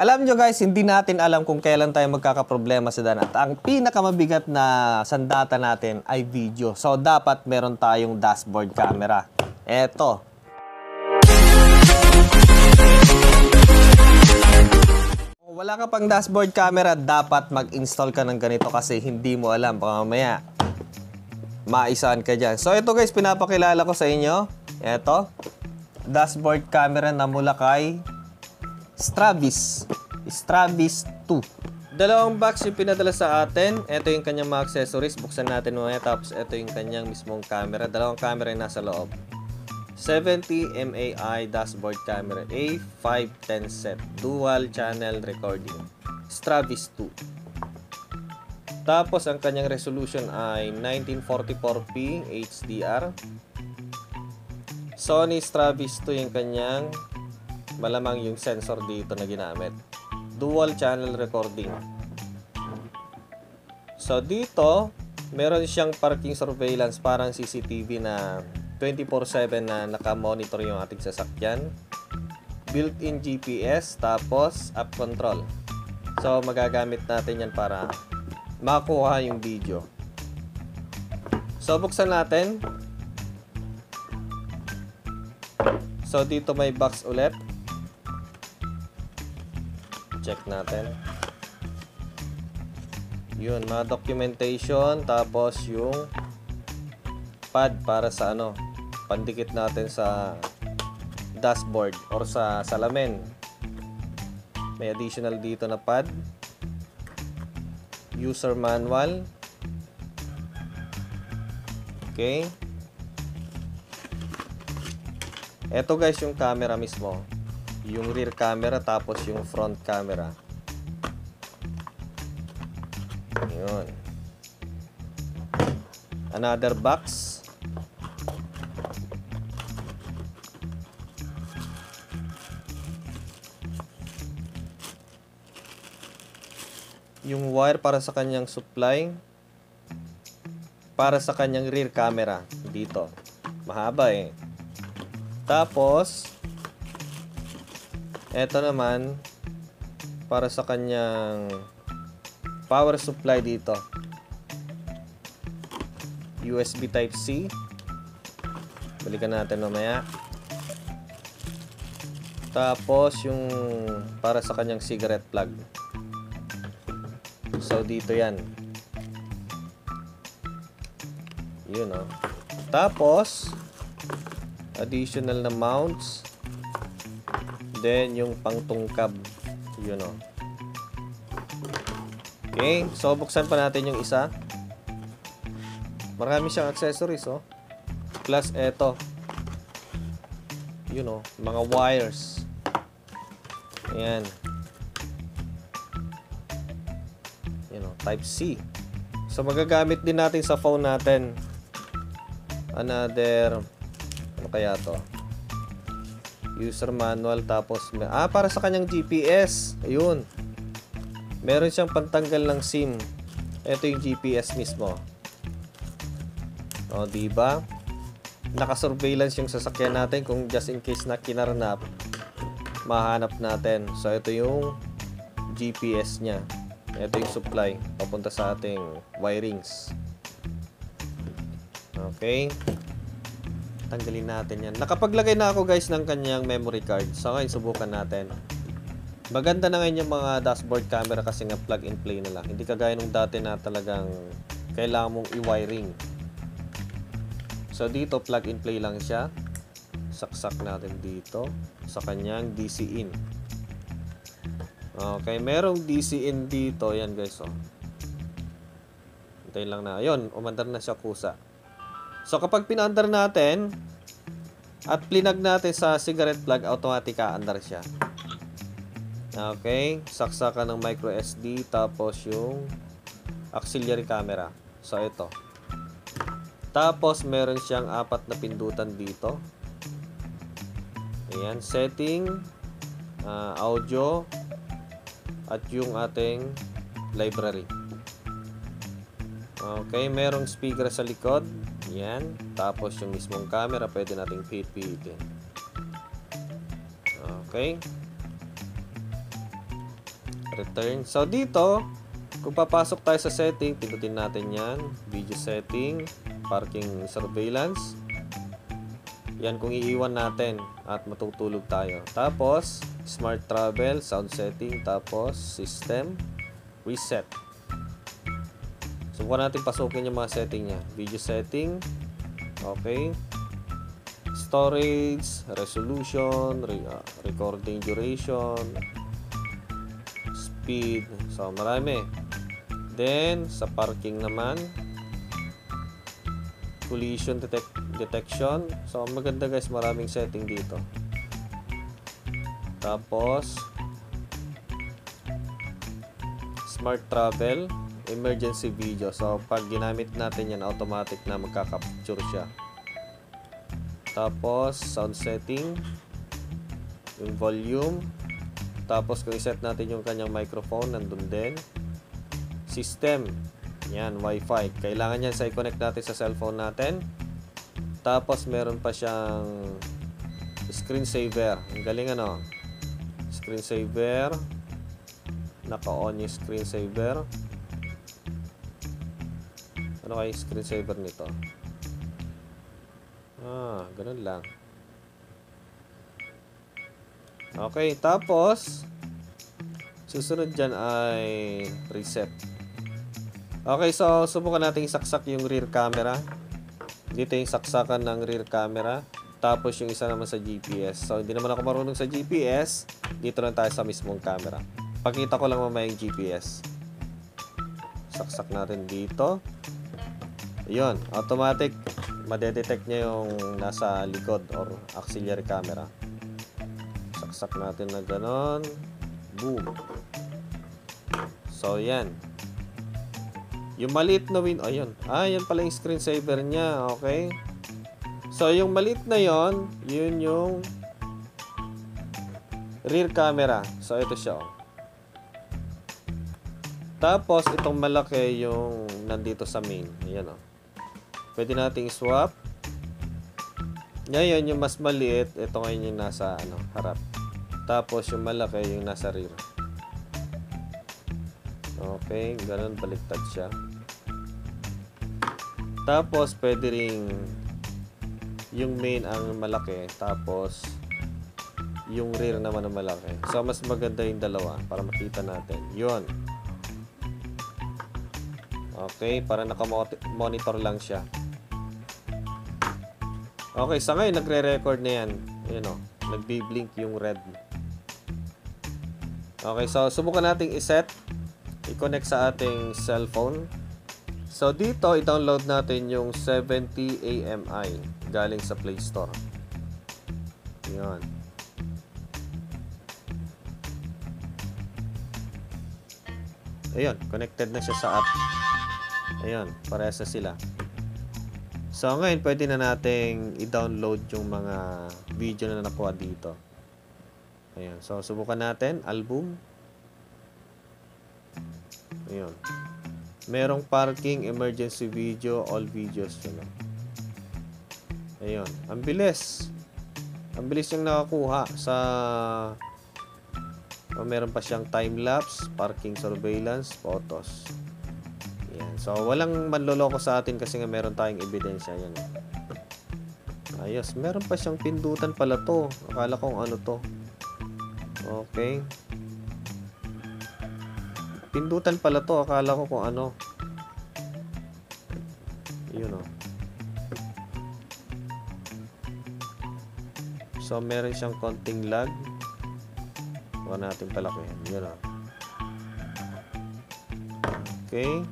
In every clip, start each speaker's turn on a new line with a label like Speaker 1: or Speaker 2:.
Speaker 1: Alam nyo guys, hindi natin alam kung kailan tayo magkakaproblema sa daan. At ang pinakamabigat na sandata natin ay video. So, dapat meron tayong dashboard camera. Eto. Kung wala ka pang dashboard camera, dapat mag-install ka ng ganito kasi hindi mo alam. Baka mamaya, maisaan ka dyan. So, ito guys, pinapakilala ko sa inyo. Eto. Dashboard camera na mula kay Stravis 2. Dalawang box yung pinadala sa atin. Ito yung kanyang mga accessories. Buksan natin mamaya. Tapos ito yung kanyang mismong camera. Dalawang camera yung nasa loob. 70 MAI dashboard camera. A510 set. Dual channel recording. Stravis 2. Tapos ang kanyang resolution ay 1944p HDR. Sony Stravis 2 yung kanyang malamang yung sensor dito na ginamit. Dual channel recording. So dito, meron siyang parking surveillance, parang CCTV na 24/7 na naka-monitor yung ating sasakyan. Built-in GPS, tapos app control. So magagamit natin yan para makuha yung video. So buksan natin. So dito may box ulit. Check natin. Yun, mga documentation, tapos yung pad para sa pandikit natin sa dashboard or sa salamin. May additional dito na pad. User manual. Okay. Ito guys yung camera mismo. Yung rear camera tapos yung front camera. Yun. Another box. Yung wire para sa kanyang supply. Para sa kanyang rear camera. Dito. Mahaba eh. Tapos eto naman para sa kanyang power supply dito. USB Type-C. Balikan natin mamaya. Tapos yung para sa kanyang cigarette plug. So dito yan. Yun oh. Tapos additional na mounts. Then, yung pangtungkab. Yun o. Okay. So, buksan pa natin yung isa. Marami siyang accessories o. Plus, eto. Yun o. Mga wires. Ayan. Yun o. Type-C. So, magagamit din natin sa phone natin. Another. Ano kaya to? User manual, tapos para sa kanyang GPS. Ayun. Meron siyang pantanggal ng SIM. Ito yung GPS mismo. O, diba? Naka-surveillance yung sasakyan natin kung just in case na kinarnap, mahanap natin. So, ito yung GPS niya. Ito yung supply papunta sa ating wirings. Okay. Tanggalin natin yan. Nakapaglagay na ako guys ng kanyang memory card. So ngayon subukan natin. Maganda na ngayon yung mga dashboard camera kasi nga plug and play na lang. Hindi kagaya nung dati na talagang kailangan mong i-wiring. So dito plug and play lang siya. Saksak natin dito sa kanyang DC in. Okay, merong DC in dito. Yan guys oh. Hintayin lang na. Ayun, umandar na siya kusa. So, kapag pinaandar natin at plinag natin sa cigarette plug, automatic aandar siya. Okay. Saksakan ng micro SD, tapos yung auxiliary camera. So, ito. Tapos, meron siyang 4 na pindutan dito. Ayan. Setting, audio, at yung ating library. Okay. Merong speaker sa likod. Yan. Tapos yung mismong camera, pwede nating pipitin. Okay. Return. So, dito, kung papasok tayo sa setting, pindutin natin yan. Video setting, parking surveillance. Yan kung iiwan natin at matutulog tayo. Tapos, smart travel, sound setting, tapos system, reset. Subukan natin pasukin yung mga setting niya. Video setting, okay. Storage, resolution, recording duration, speed. So, marami. Then, sa parking naman, collision detection. So, maganda guys, maraming setting dito. Tapos, smart travel, emergency video. So, pag ginamit natin yan, automatic na magka-capture siya. Tapos, sound setting, yung volume. Tapos, kung iset natin yung kanyang microphone, nandun din. System, yan, Wi-Fi. Kailangan yan sa i-connect natin sa cellphone natin. Tapos, meron pa siyang screensaver. Ang galing ano? Screensaver. Naka-on yung screensaver. Ano kaya yung screensaver nito? Ganun lang. Okay, tapos susunod dyan ay reset. Okay, so subukan natin isaksak yung rear camera. Dito yung saksakan ng rear camera. Tapos yung isa naman sa GPS. So, hindi naman ako marunong sa GPS. Dito lang tayo sa mismong camera. Pakita ko lang mamaya yung GPS. Saksak natin dito. Yun, automatic. Madedetect niya yung nasa likod or auxiliary camera. Saksak natin na ganon. Boom. So, yan. Yung maliit na ayun. Yan pala yung screensaver niya. Okay. So, yung maliit na yon, yun yung rear camera. So, ito siya. Tapos, itong malaki yung nandito sa main. Ayan o. Pwede nating swap. Ngayon, yung mas maliit, ito ngayon yung nasa harap. Tapos, yung malaki yung nasa rear. Okay, ganun, baliktad siya. Tapos, pwede ring yung main ang malaki, tapos yung rear naman ang malaki. So, mas maganda yung dalawa para makita natin. Yun. Okay, para naka-monitor lang siya. Okay, sa ngayon, nagre-record na yan. Yun o, nagbi-blink yung red. Okay, so subukan nating iset. I-connect sa ating cellphone. So, dito, i-download natin yung 70 AMI galing sa Play Store. Yan. Ayun, connected na siya sa app. Ayun, parehas na sila. So, ngayon, pwede na nating i-download yung mga video na nakuha dito. Ayun, so, subukan natin. Album. Ayun. Merong parking, emergency video, all videos. Yun. Ayun. Ang bilis. Ang bilis yung nakakuha sa... meron pa siyang time-lapse, parking surveillance, photos. Ayan. So, walang manloloko sa atin kasi nga meron tayong ebidensya. Yan. Ayos. Meron pa siyang pindutan pala to. Akala kong ano to. Okay. Pindutan pala to. Akala ko kung ano. Yun o. So, meron siyang konting lag. Huwag natin palakihan. Yun o. Okay.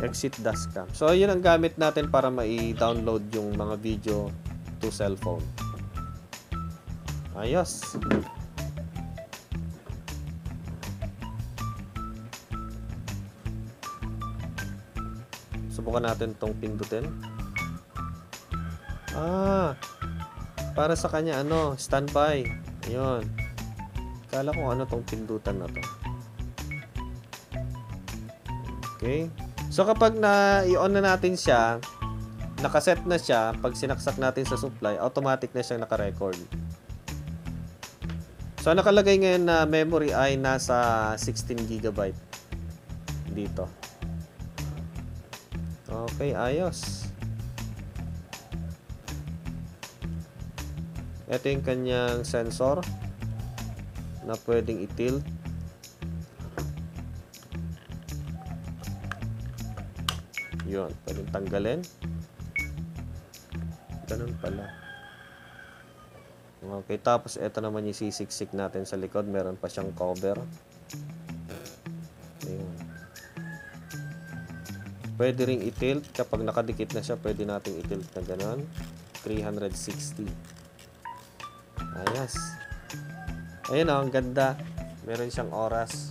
Speaker 1: Exit dashcam. So, yun ang gamit natin para ma-download yung mga video to cellphone. Ayos. Subukan natin itong pindutin. Para sa kanya, standby. Ayun. Kala ko ano tong pindutan na to. Okay. So, kapag i-on na natin siya, nakaset na siya, pag sinaksak natin sa supply, automatic na siyang naka-record. So, nakalagay ngayon na memory ay nasa 16 GB dito. Okay, ayos. Ito yung kanyang sensor na pwedeng i-tilt. Yun, pwedeng tanggalin. Ganun pala. Okay, tapos ito naman yung sisiksik natin sa likod. Meron pa siyang cover. Ayun. Pwede ring i-tilt. Kapag nakadikit na siya, pwede natin i-tilt na ganun. 360. Ayos. Ayun o, ang ganda. Meron siyang oras.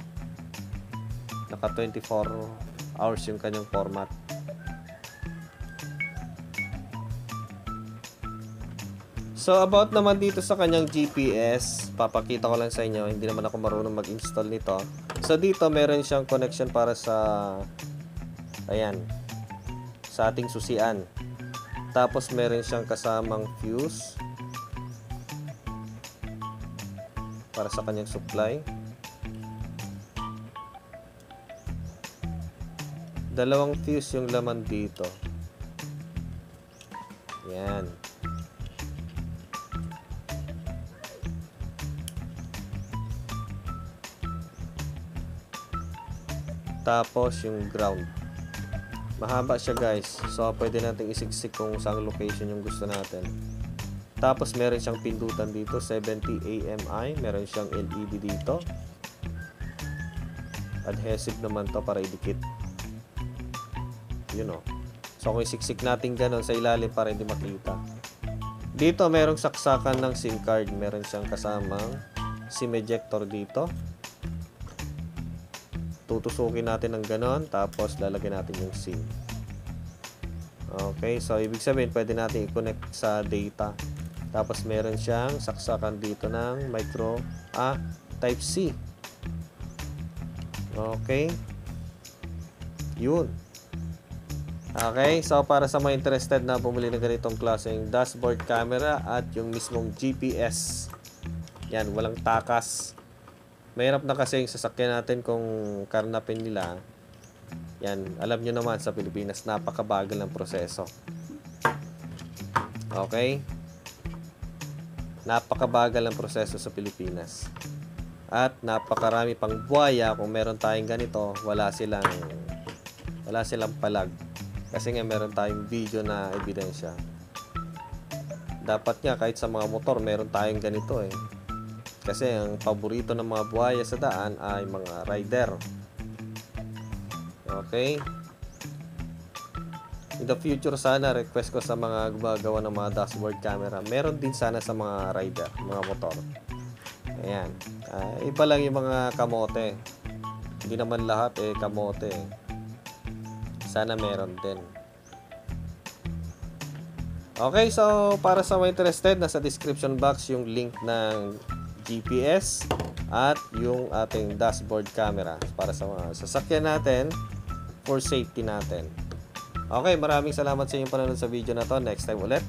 Speaker 1: Naka 24 hours yung kanyang format. So, about naman dito sa kanyang GPS, papakita ko lang sa inyo, hindi naman ako marunong mag-install nito. So, dito meron siyang connection para sa, ayan, sa ating susian. Tapos, meron siyang kasamang fuse para sa kanyang supply. Dalawang fuse yung laman dito. Yan. Tapos yung ground. Mahaba siya guys. So pwede nating isiksik kung saan location yung gusto natin. Tapos meron siyang pindutan dito, 70 AMI. Meron siyang LED dito. Adhesive naman to para idikit. Yun o. So kung isiksik natin ganun sa ilalim para hindi makita. Dito merong saksakan ng SIM card. Meron siyang kasamang SIM ejector dito. Tutusukin natin ng ganon, tapos lalagyan natin yung SIM. Okay, so ibig sabihin pwede natin i-connect sa data. Tapos meron siyang saksakan dito ng micro type C. Okay. Yun. Okay, so para sa mga interested na bumili ng ganitong klaseng dashboard camera at yung mismong GPS. Yan, walang takas. Mahirap na kasi yung sasakyan natin kung karnapin nila. Yan, alam nyo naman sa Pilipinas, napakabagal ng proseso. Okay? Napakabagal ng proseso sa Pilipinas. At napakarami pang buhaya. Kung meron tayong ganito, wala silang palag. Kasi nga meron tayong video na ebidensya. Dapat nga kahit sa mga motor, meron tayong ganito eh. Kasi ang paborito ng mga buhaya sa daan ay mga rider. Okay? In the future sana, request ko sa mga gumagawa ng mga dashboard camera. Meron din sana sa mga rider, mga motor. Ayan. Iba lang yung mga kamote. Hindi naman lahat kamote. Sana meron din. Okay, so para sa mga interested, nasa description box yung link ng GPS at yung ating dashboard camera para sa mga sasakyan natin for safety natin. Okay, maraming salamat sa inyong panonood sa video na to. Next time ulit.